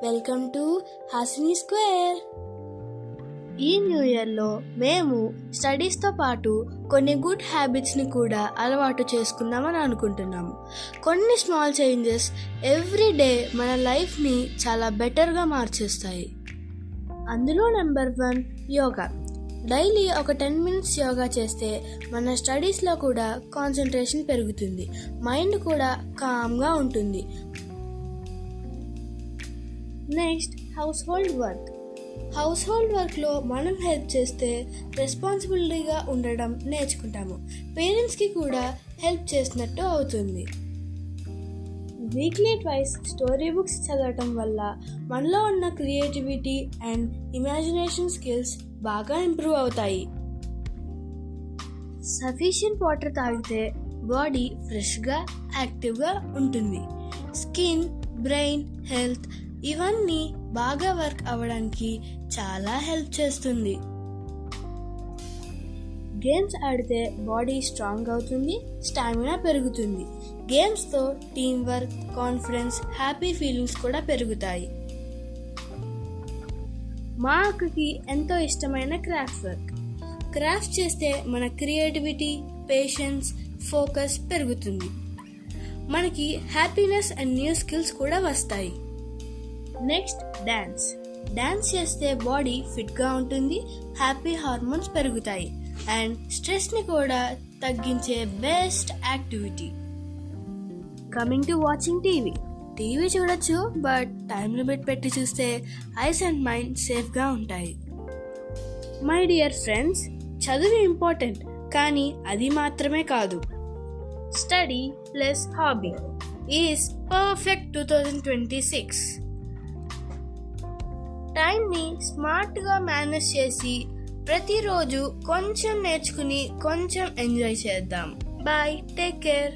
Welcome to Hasini square. ఈ new ఇయర్లో మేము స్టడీస్తో పాటు కొన్ని గుడ్ హ్యాబిట్స్ని కూడా అలవాటు చేసుకుందామని అనుకుంటున్నాము. కొన్ని స్మాల్ చేంజెస్ ఎవ్రీ డే మన లైఫ్ని చాలా బెటర్గా మార్చేస్తాయి. అందులో నెంబర్ 1 యోగా. డైలీ ఒక 10 minutes యోగా చేస్తే మన స్టడీస్లో కూడా కాన్సన్ట్రేషన్ పెరుగుతుంది, మైండ్ కూడా కామ్గా ఉంటుంది. నెక్స్ట్ హౌస్ హోల్డ్ వర్క్లో మనం హెల్ప్ చేస్తే రెస్పాన్సిబిలిటీగా ఉండడం నేర్చుకుంటాము. పేరెంట్స్కి కూడా హెల్ప్ చేసినట్టు అవుతుంది. వీక్లీ ట్వైస్ స్టోరీ బుక్స్ చదవటం వల్ల మనలో ఉన్న క్రియేటివిటీ అండ్ ఇమాజినేషన్ స్కిల్స్ బాగా ఇంప్రూవ్ అవుతాయి. సఫిషియెంట్ వాటర్ తాగితే బాడీ ఫ్రెష్గా యాక్టివ్గా ఉంటుంది. స్కిన్, బ్రెయిన్ హెల్త్ ఇవన్నీ బాగా వర్క్ అవ్వడానికి చాలా హెల్ప్ చేస్తుంది. గేమ్స్ ఆడితే బాడీ స్ట్రాంగ్ అవుతుంది, స్టామినా పెరుగుతుంది. గేమ్స్తో team work, confidence, happy feelings కూడా పెరుగుతాయి. మా అక్కకి ఎంతో ఇష్టమైన క్రాఫ్ట్ చేస్తే మన క్రియేటివిటీ, పేషెన్స్, ఫోకస్ పెరుగుతుంది. మనకి హ్యాపీనెస్ అండ్ న్యూ స్కిల్స్ కూడా వస్తాయి. నెక్స్ట్ డాన్స్ చేస్తే బాడీ ఫిట్గా ఉంటుంది, హ్యాపీ హార్మోన్స్ పెరుగుతాయి అండ్ స్ట్రెస్ని కూడా తగ్గించే best activity. Coming to watching TV చూడొచ్చు, బట్ టైం లిమిట్ పెట్టి చూస్తే ఐస్ అండ్ మైండ్ సేఫ్గా ఉంటాయి. మై డియర్ ఫ్రెండ్స్, చదువు ఇంపార్టెంట్, కానీ అది మాత్రమే కాదు. Study plus hobby is perfect 2026. టైంని స్మార్ట్గా మేనేజ్ చేసి ప్రతిరోజు కొంచెం నేర్చుకుని కొంచెం ఎంజాయ్ చేద్దాం. Bye, take care.